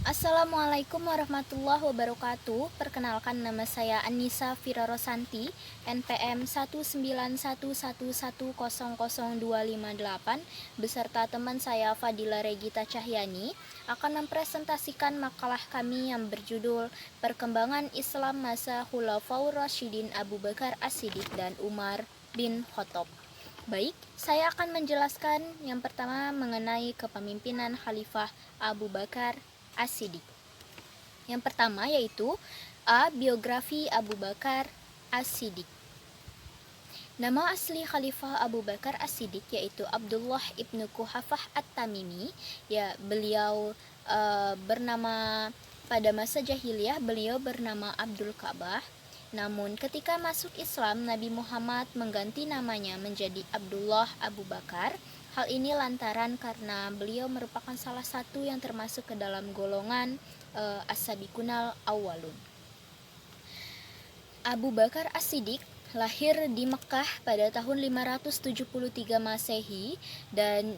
Assalamualaikum warahmatullahi wabarakatuh. Perkenalkan, nama saya Anissa Firarosanti, NPM 19111100258 beserta teman saya Fadila Regita Cahyani akan mempresentasikan makalah kami yang berjudul Perkembangan Islam Masa Khulafaur Rasyidin Abu Bakar As-Siddiq dan Umar bin Khattab. Baik, saya akan menjelaskan yang pertama mengenai kepemimpinan Khalifah Abu Bakar As-Siddiq. Yang pertama yaitu Biografi Abu Bakar As-Siddiq. Nama asli Khalifah Abu Bakar As-Siddiq yaitu Abdullah ibnu Quhafah At-Tamimi. Ya, beliau bernama pada masa jahiliyah beliau bernama Abdul Ka'bah. Namun ketika masuk Islam, Nabi Muhammad mengganti namanya menjadi Abdullah Abu Bakar. Hal ini lantaran karena beliau merupakan salah satu yang termasuk ke dalam golongan As-Sabiqunal Awwalun. Abu Bakar As-Siddiq lahir di Mekah pada tahun 573 Masehi dan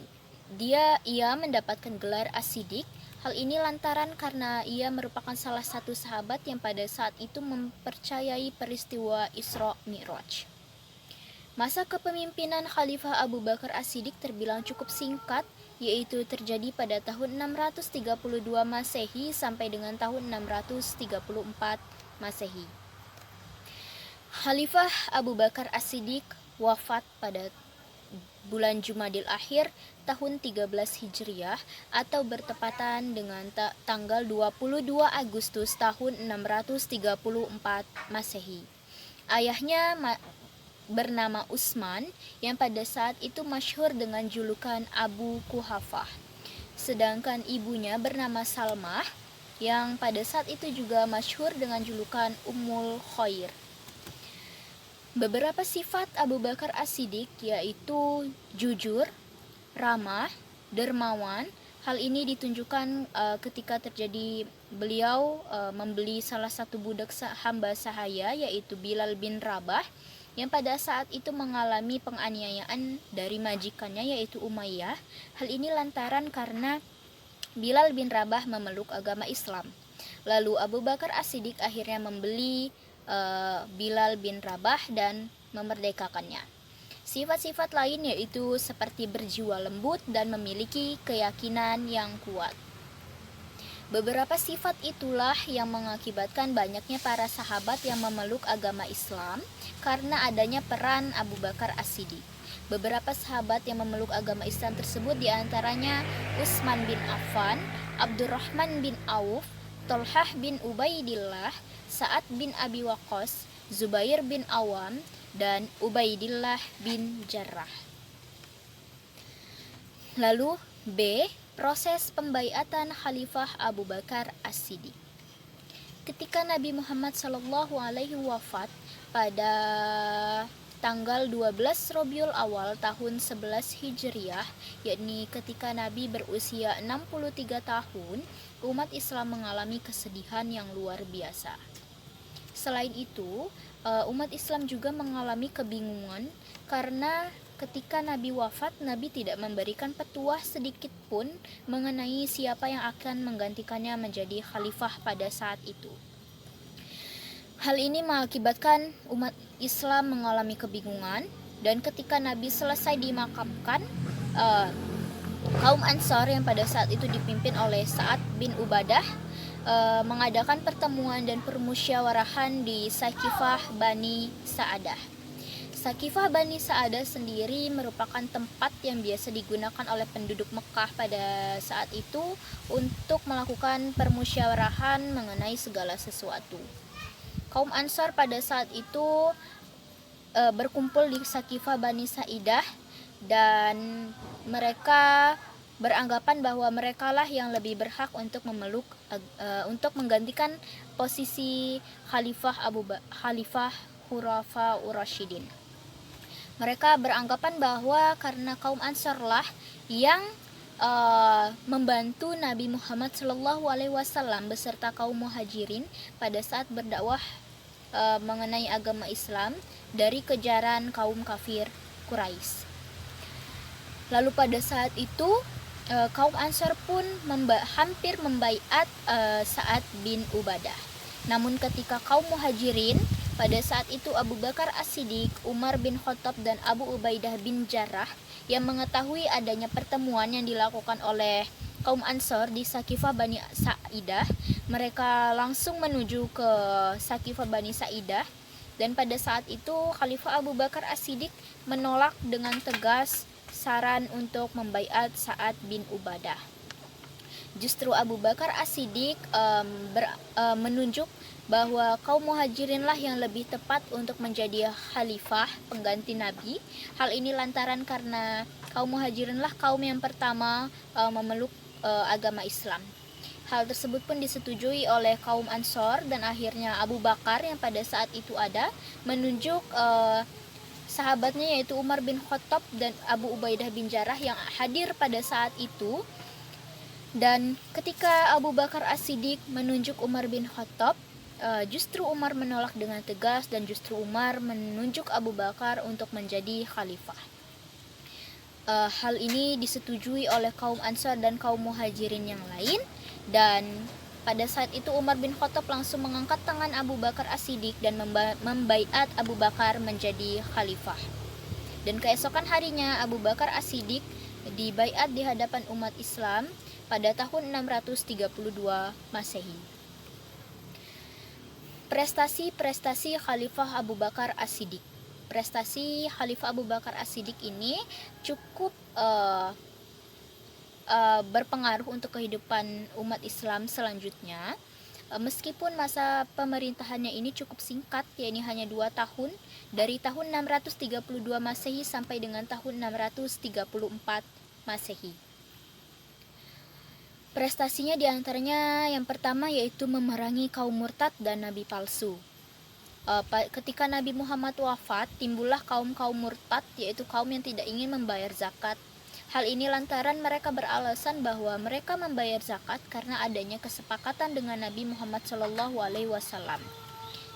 ia mendapatkan gelar As-Siddiq. Hal ini lantaran karena ia merupakan salah satu sahabat yang pada saat itu mempercayai peristiwa Isra Mi'raj. Masa kepemimpinan Khalifah Abu Bakar As-Siddiq terbilang cukup singkat, yaitu terjadi pada tahun 632 Masehi sampai dengan tahun 634 Masehi. Khalifah Abu Bakar As-Siddiq wafat pada bulan Jumadil Akhir tahun 13 Hijriah atau bertepatan dengan tanggal 22 Agustus tahun 634 Masehi. Ayahnya bernama Utsman yang pada saat itu masyhur dengan julukan Abu Quhafah. Sedangkan ibunya bernama Salmah yang pada saat itu juga masyhur dengan julukan Ummul Khair. Beberapa sifat Abu Bakar As-Siddiq yaitu jujur, ramah, dermawan. Hal ini ditunjukkan ketika terjadi beliau membeli salah satu budak hamba sahaya yaitu Bilal bin Rabah yang pada saat itu mengalami penganiayaan dari majikannya yaitu Umayyah. Hal ini lantaran karena Bilal bin Rabah memeluk agama Islam. Lalu Abu Bakar As-Siddiq akhirnya membeli Bilal bin Rabah dan memerdekakannya. Sifat-sifat lain yaitu seperti berjiwa lembut dan memiliki keyakinan yang kuat. Beberapa sifat itulah yang mengakibatkan banyaknya para sahabat yang memeluk agama Islam karena adanya peran Abu Bakar As-Siddiq. Beberapa sahabat yang memeluk agama Islam tersebut diantaranya Utsman bin Affan, Abdurrahman bin Auf, Tolhah bin Ubaidillah, Sa'ad bin Abi Waqqas, Zubair bin Awam, dan Ubaidillah bin Jarrah. Lalu B. Proses pembaiatan Khalifah Abu Bakar As-Siddiq. Ketika Nabi Muhammad SAW wafat pada tanggal 12 Rabiul Awal tahun 11 Hijriah, yakni ketika Nabi berusia 63 tahun, umat Islam mengalami kesedihan yang luar biasa. Selain itu, umat Islam juga mengalami kebingungan karena ketika Nabi wafat, Nabi tidak memberikan petuah sedikit pun mengenai siapa yang akan menggantikannya menjadi khalifah pada saat itu. Hal ini mengakibatkan umat Islam mengalami kebingungan, dan ketika Nabi selesai dimakamkan, kaum Ansar yang pada saat itu dipimpin oleh Sa'ad bin Ubadah mengadakan pertemuan dan permusyawarahan di Sakifah Bani Sa'adah. Sakifah Bani Sa'adah sendiri merupakan tempat yang biasa digunakan oleh penduduk Mekah pada saat itu untuk melakukan permusyawarahan mengenai segala sesuatu. Kaum Ansar pada saat itu berkumpul di Sakifah Bani Sa'idah dan mereka beranggapan bahwa merekalah yang lebih berhak untuk untuk menggantikan posisi Khalifah Khulafaur Rasyidin. Mereka beranggapan bahwa karena kaum Ansarlah yang membantu Nabi Muhammad SAW beserta kaum Muhajirin pada saat berdakwah mengenai agama Islam dari kejaran kaum kafir Quraisy. Lalu pada saat itu kaum Ansor pun hampir membaiat Sa'ad bin Ubadah. Namun ketika kaum Muhajirin, pada saat itu Abu Bakar As-Siddiq, Umar bin Khattab, dan Abu Ubaidah bin Jarrah yang mengetahui adanya pertemuan yang dilakukan oleh kaum Ansor di Sakifah Bani Sa'idah, mereka langsung menuju ke Sakifah Bani Sa'idah. Dan pada saat itu Khalifah Abu Bakar As-Siddiq menolak dengan tegas saran untuk membaiat Sa'ad bin Ubadah. Justru Abu Bakar As-Siddiq menunjuk bahwa kaum Muhajirinlah yang lebih tepat untuk menjadi khalifah pengganti Nabi. Hal ini lantaran karena kaum Muhajirinlah kaum yang pertama memeluk agama Islam. Hal tersebut pun disetujui oleh kaum Ansor, dan akhirnya Abu Bakar yang pada saat itu ada menunjuk sahabatnya yaitu Umar bin Khattab dan Abu Ubaidah bin Jarrah yang hadir pada saat itu. Dan ketika Abu Bakar As-Siddiq menunjuk Umar bin Khattab, justru Umar menolak dengan tegas, dan justru Umar menunjuk Abu Bakar untuk menjadi khalifah. Hal ini disetujui oleh kaum Ansar dan kaum Muhajirin yang lain, dan pada saat itu Umar bin Khattab langsung mengangkat tangan Abu Bakar As-Siddiq dan membaiat Abu Bakar menjadi khalifah. Dan keesokan harinya Abu Bakar As-Siddiq dibaiat di hadapan umat Islam pada tahun 632 Masehi. Prestasi Khalifah Abu Bakar As-Siddiq. Prestasi Khalifah Abu Bakar As-Siddiq ini cukup berpengaruh untuk kehidupan umat Islam selanjutnya. Meskipun masa pemerintahannya ini cukup singkat, yakni hanya 2 tahun, dari tahun 632 Masehi sampai dengan tahun 634 Masehi. Prestasinya diantaranya yang pertama yaitu memerangi kaum murtad dan nabi palsu. Ketika Nabi Muhammad wafat, timbullah kaum-kaum murtad, yaitu kaum yang tidak ingin membayar zakat. Hal ini lantaran mereka beralasan bahwa mereka membayar zakat karena adanya kesepakatan dengan Nabi Muhammad SAW.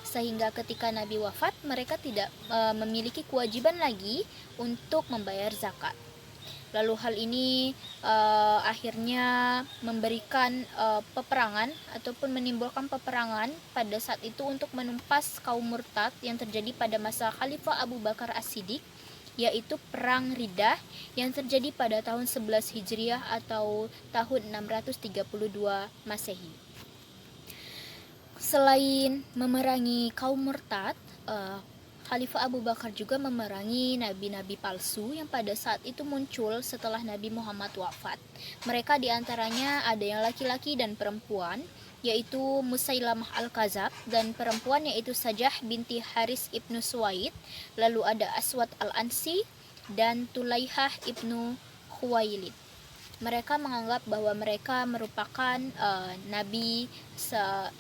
Sehingga ketika Nabi wafat, mereka tidak memiliki kewajiban lagi untuk membayar zakat. Lalu hal ini akhirnya memberikan peperangan ataupun menimbulkan peperangan pada saat itu untuk menumpas kaum murtad yang terjadi pada masa Khalifah Abu Bakar As-Siddiq, yaitu Perang Riddah yang terjadi pada tahun 11 Hijriah atau tahun 632 Masehi. Selain memerangi kaum murtad, Khalifah Abu Bakar juga memerangi nabi-nabi palsu yang pada saat itu muncul setelah Nabi Muhammad wafat. Mereka diantaranya ada yang laki-laki dan perempuan, yaitu Musailamah Al-Kazab, dan perempuan yaitu Sajah binti Haris ibnu Suwaid. Lalu ada Aswad Al-Ansi dan Tulaihah ibnu Khuwailid. Mereka menganggap bahwa mereka merupakan nabi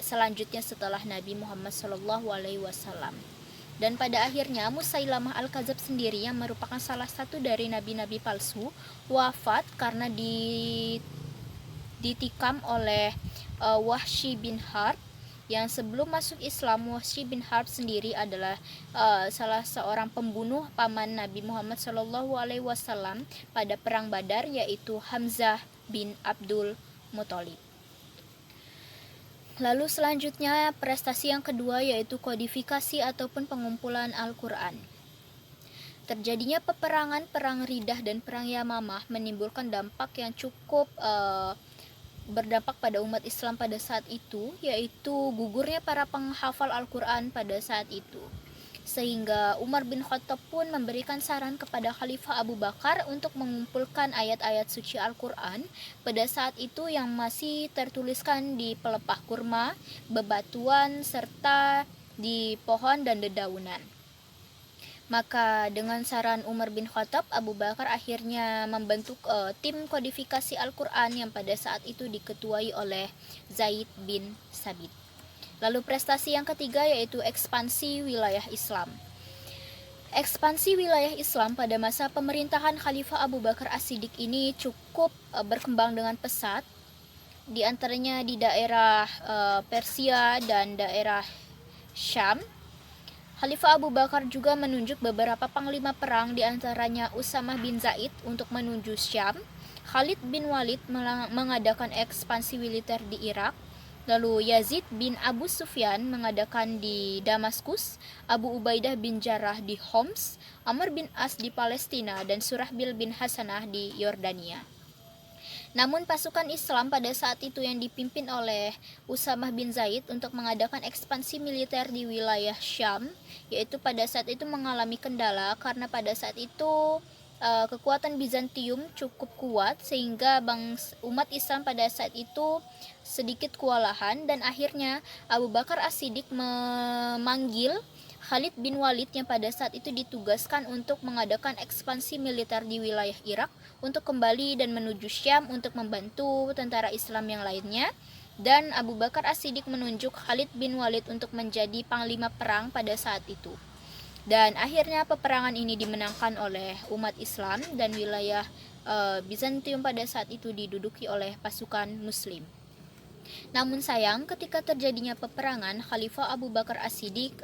selanjutnya setelah Nabi Muhammad SAW. Dan pada akhirnya Musailamah Al-Kazab sendiri yang merupakan salah satu dari nabi-nabi palsu wafat karena ditikam oleh Wahsy bin Harb. Yang sebelum masuk Islam, Wahsy bin Harb sendiri adalah salah seorang pembunuh paman Nabi Muhammad SAW pada perang Badar, yaitu Hamzah bin Abdul Muthalib. Lalu selanjutnya prestasi yang kedua yaitu kodifikasi ataupun pengumpulan Al-Quran. Terjadinya peperangan Perang Riddah dan Perang Yamamah menimbulkan dampak yang cukup berdampak pada umat Islam pada saat itu, yaitu gugurnya para penghafal Al-Quran pada saat itu. Sehingga Umar bin Khattab pun memberikan saran kepada Khalifah Abu Bakar untuk mengumpulkan ayat-ayat suci Al-Quran pada saat itu yang masih tertuliskan di pelepah kurma, bebatuan, serta di pohon dan dedaunan. Maka dengan saran Umar bin Khattab, Abu Bakar akhirnya membentuk tim kodifikasi Al-Quran yang pada saat itu diketuai oleh Zaid bin Sabit. Lalu prestasi yang ketiga yaitu ekspansi wilayah Islam. Ekspansi wilayah Islam pada masa pemerintahan Khalifah Abu Bakar As-Siddiq ini cukup berkembang dengan pesat, di antaranya di daerah Persia dan daerah Syam. Khalifah Abu Bakar juga menunjuk beberapa panglima perang, di antaranya Usamah bin Zaid untuk menuju Syam, Khalid bin Walid mengadakan ekspansi militer di Irak. Lalu Yazid bin Abu Sufyan mengadakan di Damaskus, Abu Ubaidah bin Jarrah di Homs, Amr bin As di Palestina, dan Surahbil bin Hasanah di Yordania. Namun pasukan Islam pada saat itu yang dipimpin oleh Usamah bin Zaid untuk mengadakan ekspansi militer di wilayah Syam, yaitu pada saat itu mengalami kendala karena pada saat itu kekuatan Bizantium cukup kuat sehingga umat Islam pada saat itu sedikit kewalahan, dan akhirnya Abu Bakar As-Siddiq memanggil Khalid bin Walid yang pada saat itu ditugaskan untuk mengadakan ekspansi militer di wilayah Irak untuk kembali dan menuju Syam untuk membantu tentara Islam yang lainnya, dan Abu Bakar As-Siddiq menunjuk Khalid bin Walid untuk menjadi panglima perang pada saat itu. Dan akhirnya peperangan ini dimenangkan oleh umat Islam dan wilayah Bizantium pada saat itu diduduki oleh pasukan Muslim. Namun sayang, ketika terjadinya peperangan, Khalifah Abu Bakar As-Siddiq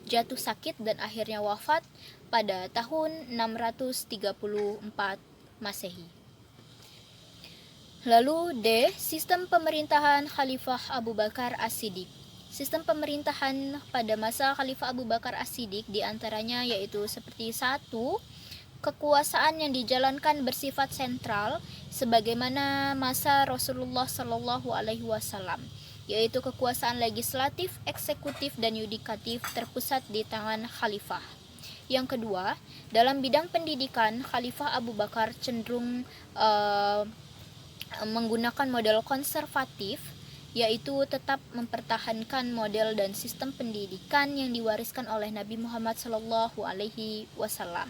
jatuh sakit dan akhirnya wafat pada tahun 634 Masehi. Lalu D. Sistem pemerintahan Khalifah Abu Bakar As-Siddiq. Sistem pemerintahan pada masa Khalifah Abu Bakar As-Siddiq diantaranya yaitu seperti 1. Kekuasaan yang dijalankan bersifat sentral sebagaimana masa Rasulullah Shallallahu Alaihi Wasallam, yaitu kekuasaan legislatif, eksekutif, dan yudikatif terpusat di tangan Khalifah. Yang kedua, dalam bidang pendidikan, Khalifah Abu Bakar cenderung menggunakan model konservatif, yaitu tetap mempertahankan model dan sistem pendidikan yang diwariskan oleh Nabi Muhammad Shallallahu Alaihi Wasallam.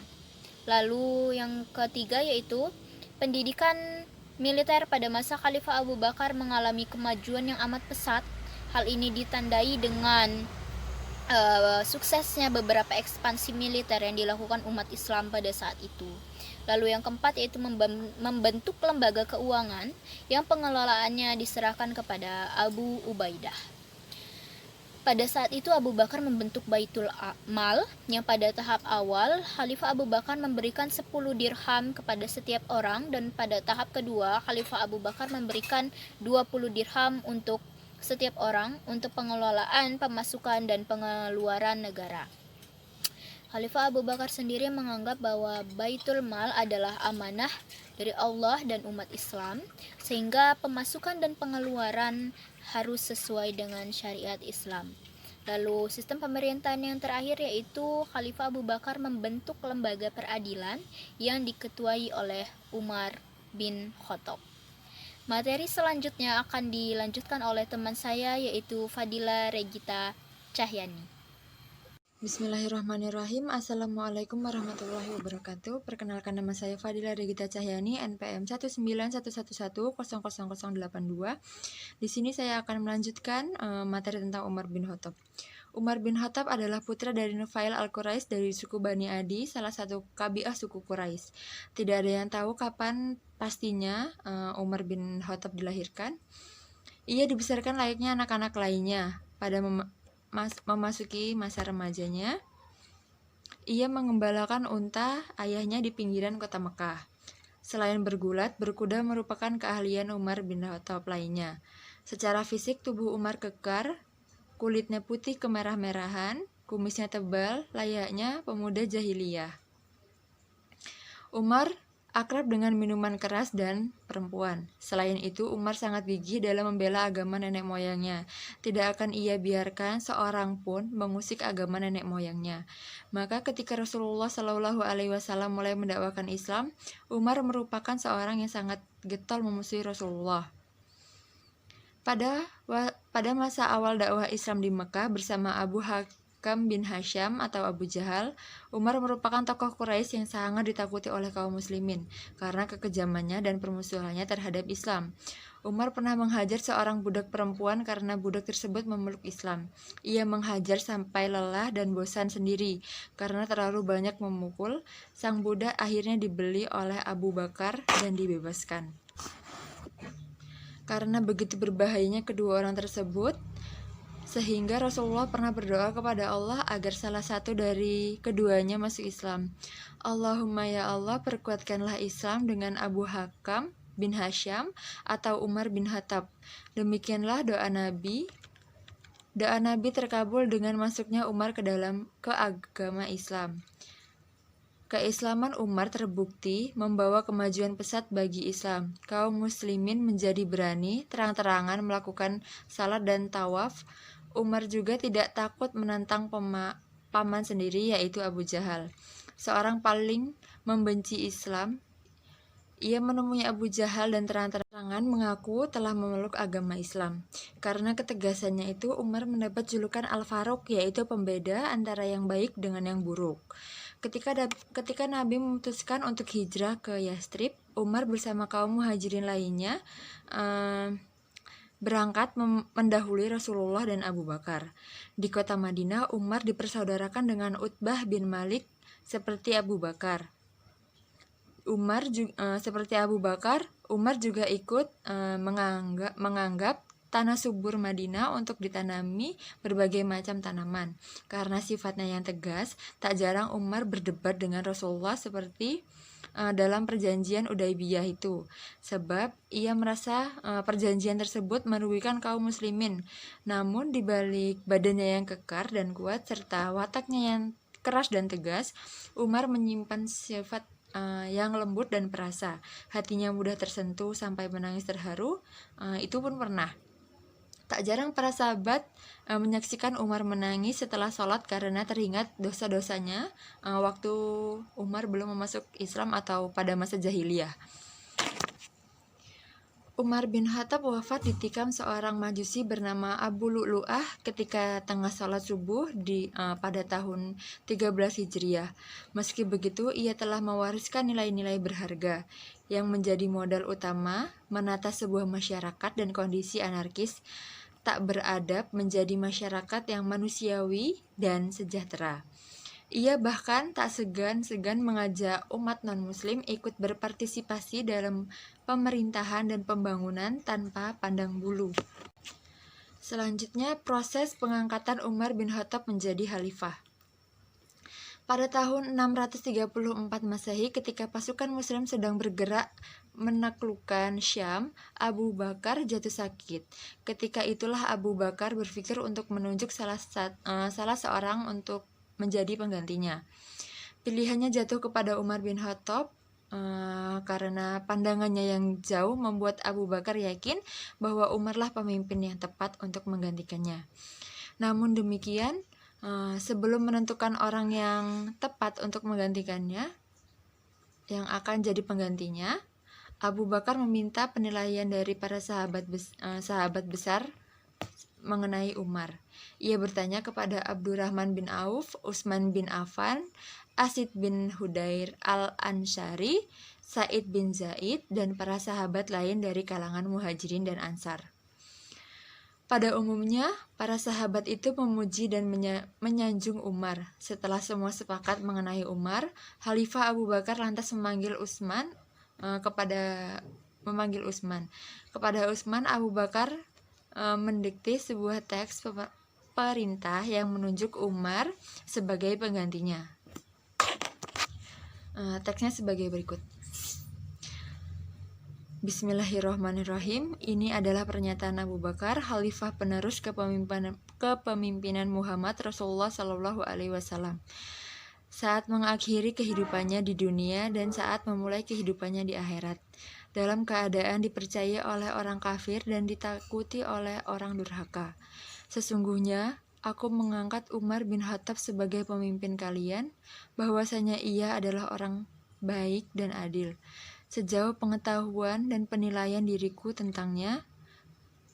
Lalu yang ketiga yaitu pendidikan militer pada masa Khalifah Abu Bakar mengalami kemajuan yang amat pesat. Hal ini ditandai dengan suksesnya beberapa ekspansi militer yang dilakukan umat Islam pada saat itu. Lalu yang keempat yaitu membentuk lembaga keuangan yang pengelolaannya diserahkan kepada Abu Ubaidah. Pada saat itu Abu Bakar membentuk Baitul Mal yang pada tahap awal Khalifah Abu Bakar memberikan 10 dirham kepada setiap orang, dan pada tahap kedua Khalifah Abu Bakar memberikan 20 dirham untuk setiap orang untuk pengelolaan pemasukan dan pengeluaran negara. Khalifah Abu Bakar sendiri menganggap bahwa Baitul Mal adalah amanah dari Allah dan umat Islam, sehingga pemasukan dan pengeluaran harus sesuai dengan syariat Islam. Lalu sistem pemerintahan yang terakhir yaitu Khalifah Abu Bakar membentuk lembaga peradilan yang diketuai oleh Umar bin Khattab. Materi selanjutnya akan dilanjutkan oleh teman saya yaitu Fadila Regita Cahyani. Bismillahirrahmanirrahim. Assalamualaikum warahmatullahi wabarakatuh. Perkenalkan, nama saya Fadila Regita Cahyani, NPM 19111000082. Di sini saya akan melanjutkan materi tentang Umar bin Khattab. Umar bin Khattab adalah putra dari Nufail al-Quraisy dari suku Bani Adi, salah satu kabilah suku Quraisy. Tidak ada yang tahu kapan pastinya Umar bin Khattab dilahirkan. Ia dibesarkan layaknya anak-anak lainnya. Pada memasuki masa remajanya, ia mengembalakan unta ayahnya di pinggiran kota Mekah. Selain bergulat, berkuda merupakan keahlian Umar bin Khattab lainnya. Secara fisik, tubuh Umar kekar, kulitnya putih kemerah-merahan, kumisnya tebal, layaknya pemuda jahiliyah. Umar akrab dengan minuman keras dan perempuan. Selain itu, Umar sangat gigih dalam membela agama nenek moyangnya. Tidak akan ia biarkan seorang pun mengusik agama nenek moyangnya. Maka ketika Rasulullah Shallallahu Alaihi Wasallam mulai mendakwakan Islam, Umar merupakan seorang yang sangat getol memusuhi Rasulullah. Pada masa awal dakwah Islam di Mekah bersama Abu Hakam bin Hasham atau Abu Jahal, Umar merupakan tokoh Quraisy yang sangat ditakuti oleh kaum muslimin karena kekejamannya dan permusuhannya terhadap Islam. Umar pernah menghajar seorang budak perempuan karena budak tersebut memeluk Islam. Ia menghajar sampai lelah dan bosan sendiri karena terlalu banyak memukul. Sang budak akhirnya dibeli oleh Abu Bakar dan dibebaskan. Karena begitu berbahayanya kedua orang tersebut, sehingga Rasulullah pernah berdoa kepada Allah agar salah satu dari keduanya masuk Islam. Allahumma ya Allah, perkuatkanlah Islam dengan Abu Hakam bin Hasham atau Umar bin Khattab. Demikianlah doa Nabi. Doa Nabi terkabul dengan masuknya Umar ke agama Islam. Keislaman Umar terbukti membawa kemajuan pesat bagi Islam. Kaum muslimin menjadi berani terang-terangan melakukan salat dan tawaf. Umar juga tidak takut menantang paman sendiri, yaitu Abu Jahal, seorang paling membenci Islam. Ia menemui Abu Jahal dan terang-terangan mengaku telah memeluk agama Islam. Karena ketegasannya itu, Umar mendapat julukan Al-Faruq, yaitu pembeda antara yang baik dengan yang buruk. Ketika Nabi memutuskan untuk hijrah ke Yastrib, Umar bersama kaum muhajirin lainnya berangkat mendahului Rasulullah dan Abu Bakar. Di kota Madinah, Umar dipersaudarakan dengan Utbah bin Malik seperti Abu Bakar. Umar juga ikut menganggap tanah subur Madinah untuk ditanami berbagai macam tanaman. Karena sifatnya yang tegas, tak jarang Umar berdebat dengan Rasulullah seperti dalam perjanjian Udaibiyah itu, sebab ia merasa perjanjian tersebut merugikan kaum muslimin. Namun di balik badannya yang kekar dan kuat serta wataknya yang keras dan tegas, Umar menyimpan sifat yang lembut dan perasa. Hatinya mudah tersentuh sampai menangis terharu. Itu pun pernah. Tak jarang para sahabat menyaksikan Umar menangis setelah sholat karena teringat dosa-dosanya waktu Umar belum masuk Islam atau pada masa jahiliyah. Umar bin Khattab wafat ditikam seorang majusi bernama Abu Lu'lu'ah ketika tengah sholat subuh pada tahun 13 Hijriah. Meski begitu, ia telah mewariskan nilai-nilai berharga yang menjadi modal utama menata sebuah masyarakat dan kondisi anarkis tak beradab menjadi masyarakat yang manusiawi dan sejahtera. Ia bahkan tak segan-segan mengajak umat non-muslim ikut berpartisipasi dalam pemerintahan dan pembangunan tanpa pandang bulu. Selanjutnya, proses pengangkatan Umar bin Khattab menjadi khalifah. Pada tahun 634 Masehi, ketika pasukan muslim sedang bergerak menaklukkan Syam, Abu Bakar jatuh sakit. Ketika itulah Abu Bakar berpikir untuk menunjuk salah seorang untuk menjadi penggantinya. Pilihannya jatuh kepada Umar bin Khattab karena pandangannya yang jauh membuat Abu Bakar yakin bahwa Umarlah pemimpin yang tepat untuk menggantikannya. Namun demikian, sebelum menentukan orang yang tepat untuk menggantikannya, yang akan jadi penggantinya, Abu Bakar meminta penilaian dari para sahabat besar mengenai Umar. Ia bertanya kepada Abdurrahman bin Auf, Utsman bin Affan, Asid bin Hudair al-Ansyari, Said bin Zaid, dan para sahabat lain dari kalangan muhajirin dan ansar. Pada umumnya, para sahabat itu memuji dan menyanjung Umar. Setelah semua sepakat mengenai Umar, Khalifah Abu Bakar lantas memanggil Utsman. Kepada Utsman, Abu Bakar mendikte sebuah teks perintah yang menunjuk Umar sebagai penggantinya. Teksnya sebagai berikut. Bismillahirrahmanirrahim. Ini adalah pernyataan Abu Bakar, khalifah penerus kepemimpinan Muhammad Rasulullah Shallallahu Alaihi Wasallam, saat mengakhiri kehidupannya di dunia dan saat memulai kehidupannya di akhirat, dalam keadaan dipercaya oleh orang kafir dan ditakuti oleh orang durhaka. Sesungguhnya aku mengangkat Umar bin Khattab sebagai pemimpin kalian, bahwasanya ia adalah orang baik dan adil. Sejauh pengetahuan dan penilaian diriku tentangnya,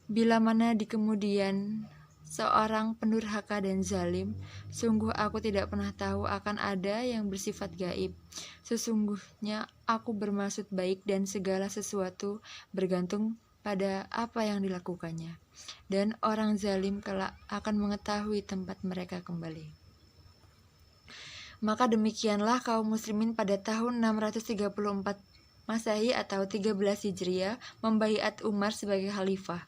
bila mana di kemudian seorang pendurhaka dan zalim, sungguh aku tidak pernah tahu akan ada yang bersifat gaib. Sesungguhnya aku bermaksud baik dan segala sesuatu bergantung pada apa yang dilakukannya. Dan orang zalim kelak akan mengetahui tempat mereka kembali. Maka demikianlah kaum muslimin pada tahun 634 Masehi atau 13 Hijriah membaiat Umar sebagai khalifah.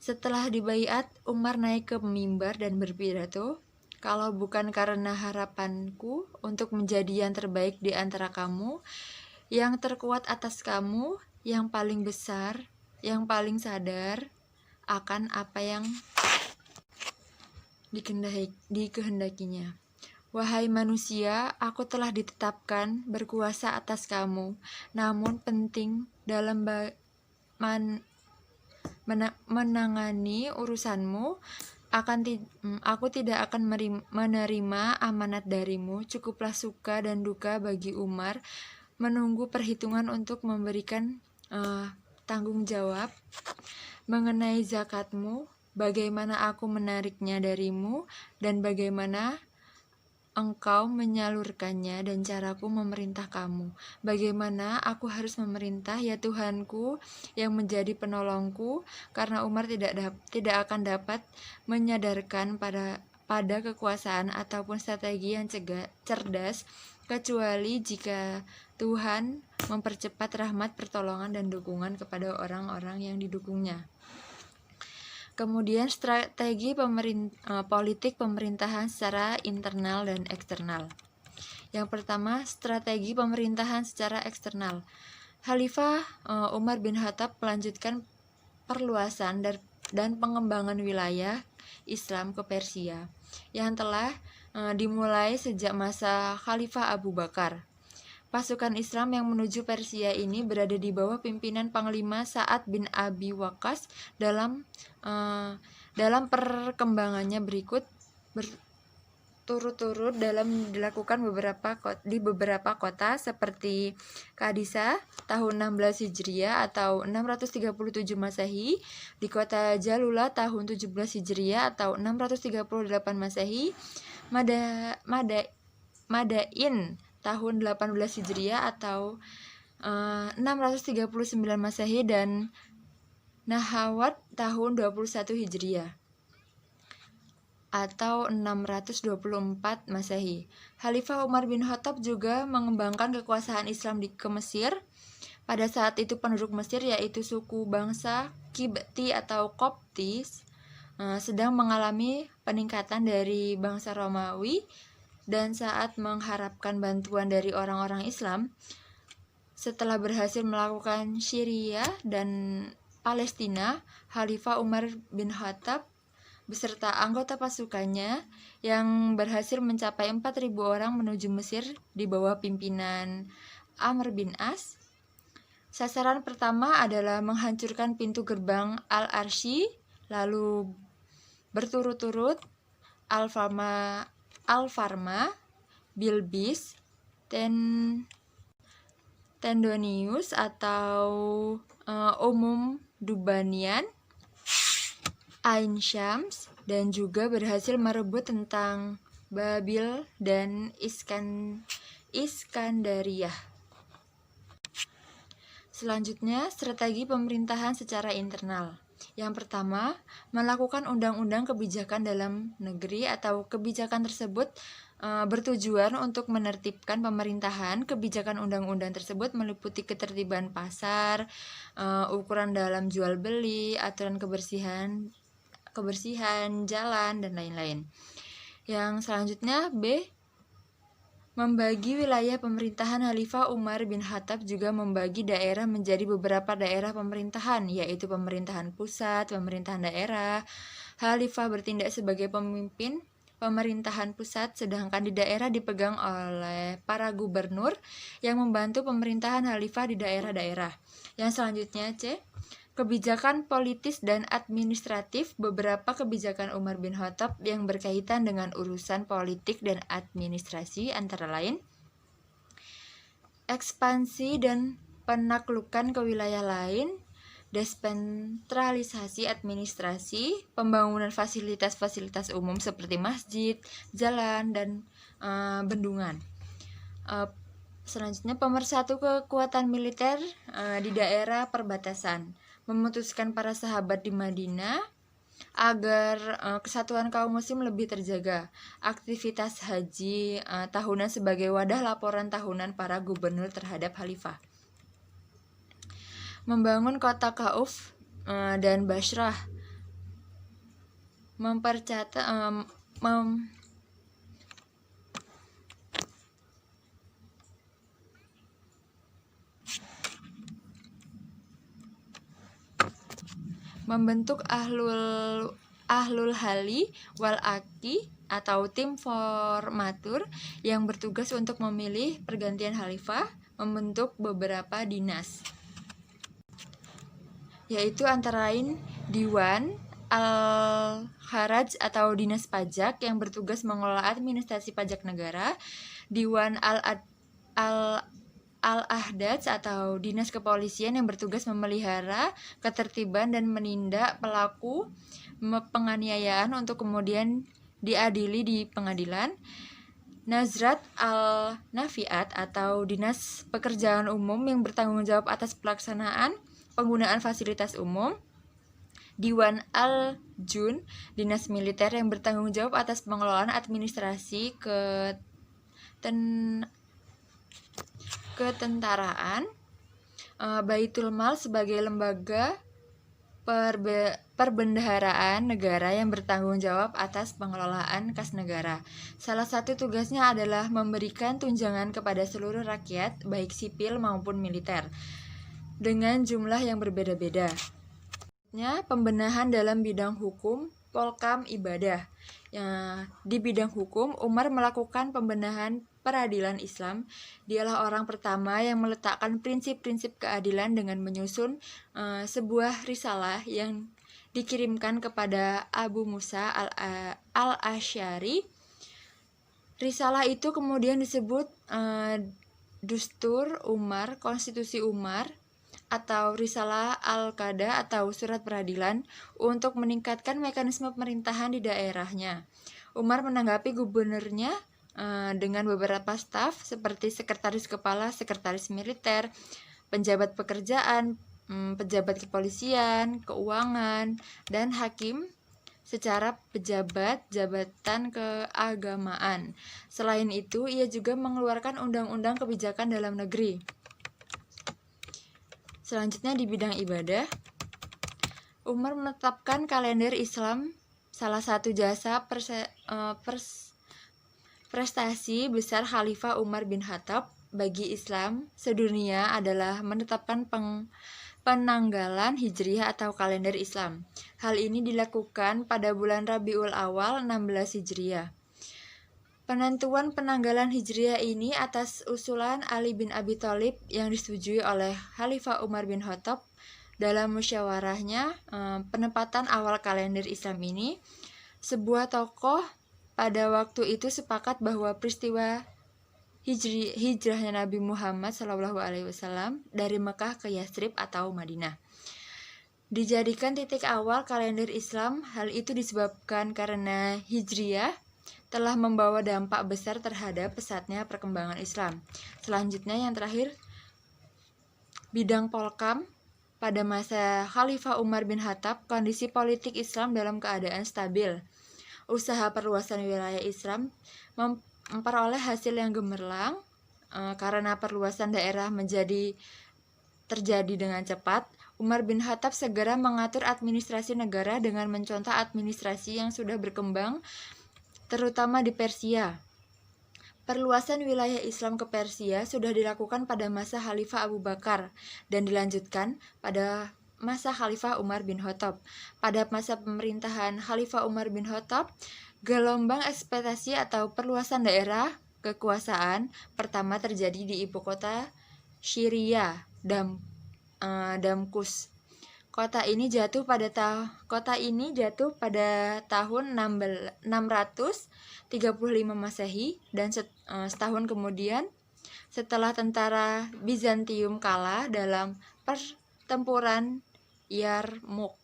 Setelah dibaiat, Umar naik ke mimbar dan berpidato, "Kalau bukan karena harapanku untuk menjadi yang terbaik di antara kamu, yang terkuat atas kamu, yang paling besar, yang paling sadar akan apa yang dikehendakinya. Wahai manusia, aku telah ditetapkan berkuasa atas kamu, namun penting dalam menangani urusanmu, aku tidak akan menerima amanat darimu. Cukuplah suka dan duka bagi Umar menunggu perhitungan untuk memberikan tanggung jawab mengenai zakatmu, bagaimana aku menariknya darimu, dan bagaimana engkau menyalurkannya, dan caraku memerintah kamu. Bagaimana aku harus memerintah, ya Tuhanku yang menjadi penolongku, karena Umar tidak akan dapat menyadarkan pada kekuasaan ataupun strategi yang cerdas, kecuali jika Tuhan mempercepat rahmat, pertolongan, dan dukungan kepada orang-orang yang didukungnya. Kemudian strategi politik pemerintahan secara internal dan eksternal. Yang pertama, strategi pemerintahan secara eksternal. Khalifah Umar bin Khattab melanjutkan perluasan dan pengembangan wilayah Islam ke Persia yang telah dimulai sejak masa Khalifah Abu Bakar. Pasukan Islam yang menuju Persia ini berada di bawah pimpinan Panglima Sa'ad bin Abi Waqqas. Dalam perkembangannya berikut berturut-turut dalam dilakukan di beberapa kota seperti Kadisa tahun 16 Hijriah atau 637 Masehi, di kota Jalula tahun 17 Hijriah atau 638 Masehi, Madain tahun 18 Hijriah atau 639 Masehi, dan Nahawat tahun 21 Hijriah atau 624 Masehi. Khalifah Umar bin Khattab juga mengembangkan kekuasaan Islam ke Mesir. Pada saat itu penduduk Mesir, yaitu suku bangsa Kibti atau Koptis, sedang mengalami peningkatan dari bangsa Romawi, dan saat mengharapkan bantuan dari orang-orang Islam, setelah berhasil melakukan Syria dan Palestina, Khalifah Umar bin Khattab beserta anggota pasukannya yang berhasil mencapai 4.000 orang menuju Mesir di bawah pimpinan Amr bin As. Sasaran pertama adalah menghancurkan pintu gerbang Al-Arsy, lalu berturut-turut Al-Farma, Bilbis, Tendonius atau Dubanian, Ain Syams, dan juga berhasil merebut tentang Babil dan Iskandariah. Selanjutnya, strategi pemerintahan secara internal. Yang pertama, melakukan undang-undang kebijakan dalam negeri atau kebijakan tersebut bertujuan untuk menertibkan pemerintahan. Kebijakan undang-undang tersebut meliputi ketertiban pasar, ukuran dalam jual beli, aturan kebersihan jalan, dan lain-lain. Yang selanjutnya, B. Membagi wilayah pemerintahan. Khalifah Umar bin Khattab juga membagi daerah menjadi beberapa daerah pemerintahan, yaitu pemerintahan pusat, pemerintahan daerah. Khalifah bertindak sebagai pemimpin pemerintahan pusat, sedangkan di daerah dipegang oleh para gubernur yang membantu pemerintahan khalifah di daerah-daerah. Yang selanjutnya, C. Kebijakan politis dan administratif. Beberapa kebijakan Umar bin Khattab yang berkaitan dengan urusan politik dan administrasi antara lain ekspansi dan penaklukan ke wilayah lain, desentralisasi administrasi, pembangunan fasilitas-fasilitas umum seperti masjid, jalan, dan bendungan. Selanjutnya, pemersatu kekuatan militer di daerah perbatasan, memutuskan para sahabat di Madinah agar kesatuan kaum muslim lebih terjaga. Aktivitas haji tahunan sebagai wadah laporan tahunan para gubernur terhadap khalifah. Membangun kota Kauf dan Basrah. membentuk ahlul hali wal aqdi atau tim formatur yang bertugas untuk memilih pergantian khalifah, membentuk beberapa dinas, yaitu antara lain Diwan Al-Kharaj atau Dinas Pajak yang bertugas mengelola administrasi pajak negara, Diwan Al-Ahdaj atau Dinas Kepolisian yang bertugas memelihara ketertiban dan menindak pelaku penganiayaan untuk kemudian diadili di pengadilan, Nazrat Al-Nafiat atau Dinas Pekerjaan Umum yang bertanggung jawab atas pelaksanaan penggunaan fasilitas umum, Diwan Al-Jun, Dinas Militer yang bertanggung jawab atas pengelolaan administrasi ketentaraan, Baitul Mal sebagai lembaga perbendaharaan negara yang bertanggung jawab atas pengelolaan kas negara. Salah satu tugasnya adalah memberikan tunjangan kepada seluruh rakyat, baik sipil maupun militer, dengan jumlah yang berbeda-beda. Pembenahan dalam bidang hukum, Polkam Ibadah. Di bidang hukum, Umar melakukan pembenahan peradilan Islam. Dialah orang pertama yang meletakkan prinsip-prinsip keadilan dengan menyusun sebuah risalah yang dikirimkan kepada Abu Musa al-Asy'ari. Risalah itu kemudian disebut Dustur Umar, Konstitusi Umar, atau Risalah Al-Qada atau Surat Peradilan untuk meningkatkan mekanisme pemerintahan di daerahnya. Umar menanggapi gubernurnya dengan beberapa staf seperti sekretaris kepala, sekretaris militer, penjabat pekerjaan, pejabat kepolisian, keuangan, dan hakim secara pejabat jabatan keagamaan. Selain itu, ia juga mengeluarkan undang-undang kebijakan dalam negeri. Selanjutnya di bidang ibadah, Umar menetapkan kalender Islam. Salah satu jasa prestasi besar Khalifah Umar bin Khattab bagi Islam sedunia adalah menetapkan penanggalan Hijriah atau kalender Islam. Hal ini dilakukan pada bulan Rabiul Awal 16 Hijriah. Penentuan penanggalan Hijriah ini atas usulan Ali bin Abi Thalib yang disetujui oleh Khalifah Umar bin Khattab dalam musyawarahnya. Penempatan awal kalender Islam ini, sebuah tokoh pada waktu itu sepakat bahwa peristiwa hijrahnya Nabi Muhammad SAW dari Mekah ke Yatsrib atau Madinah dijadikan titik awal kalender Islam. Hal itu disebabkan karena Hijriah telah membawa dampak besar terhadap pesatnya perkembangan Islam. Selanjutnya yang terakhir, bidang Polkam. Pada masa Khalifah Umar bin Khattab, kondisi politik Islam dalam keadaan stabil. Usaha perluasan wilayah Islam memperoleh hasil yang gemerlang karena perluasan daerah terjadi dengan cepat. Umar bin Khattab segera mengatur administrasi negara dengan mencontoh administrasi yang sudah berkembang terutama di Persia. Perluasan wilayah Islam ke Persia sudah dilakukan pada masa Khalifah Abu Bakar dan dilanjutkan pada masa Khalifah Umar bin Khattab. Pada masa pemerintahan Khalifah Umar bin Khattab, gelombang ekspektasi atau perluasan daerah kekuasaan pertama terjadi di ibu kota Syria, Damkus. Kota ini jatuh pada tahun 635 Masehi dan setahun kemudian setelah tentara Bizantium kalah dalam pertempuran Yarmouk.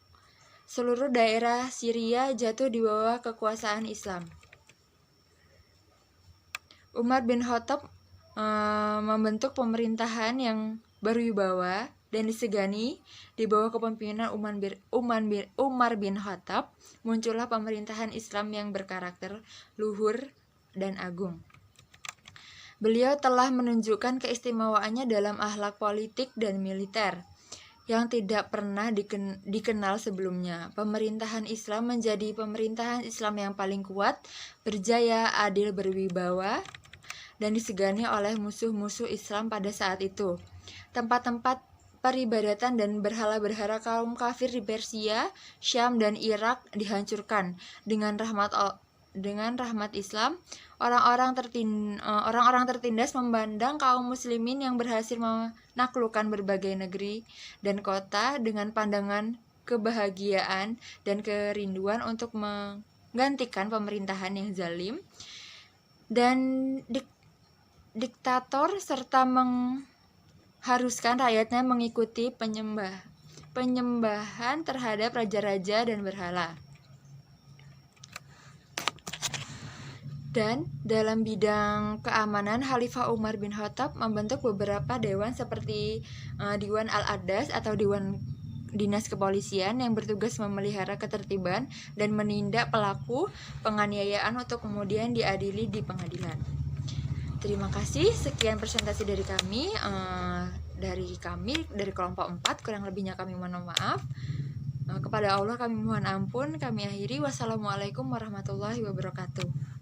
Seluruh daerah Syria jatuh di bawah kekuasaan Islam. Umar bin Khattab membentuk pemerintahan yang berwibawa dan disegani. Di bawah kepemimpinan Umar bin Khattab, muncullah pemerintahan Islam yang berkarakter luhur dan agung. Beliau telah menunjukkan keistimewaannya dalam akhlak politik dan militer yang tidak pernah dikenal sebelumnya. Pemerintahan Islam menjadi pemerintahan Islam yang paling kuat, berjaya, adil, berwibawa, dan disegani oleh musuh-musuh Islam pada saat itu. Tempat-tempat peribadatan dan berhala-berhala kaum kafir di Persia, Syam, dan Irak dihancurkan dengan rahmat Islam. Orang-orang tertindas memandang kaum muslimin yang berhasil menaklukkan berbagai negeri dan kota dengan pandangan kebahagiaan dan kerinduan untuk menggantikan pemerintahan yang zalim dan diktator, serta mengharuskan rakyatnya mengikuti penyembahan terhadap raja-raja dan berhala. Dan dalam bidang keamanan, Khalifah Umar bin Khattab membentuk beberapa dewan seperti Dewan Al-Adas atau Dewan Dinas Kepolisian yang bertugas memelihara ketertiban dan menindak pelaku penganiayaan untuk kemudian diadili di pengadilan. Terima kasih, sekian presentasi dari kami, dari kelompok 4, kurang lebihnya kami mohon maaf. Kepada Allah kami mohon ampun, kami akhiri. Wassalamualaikum warahmatullahi wabarakatuh.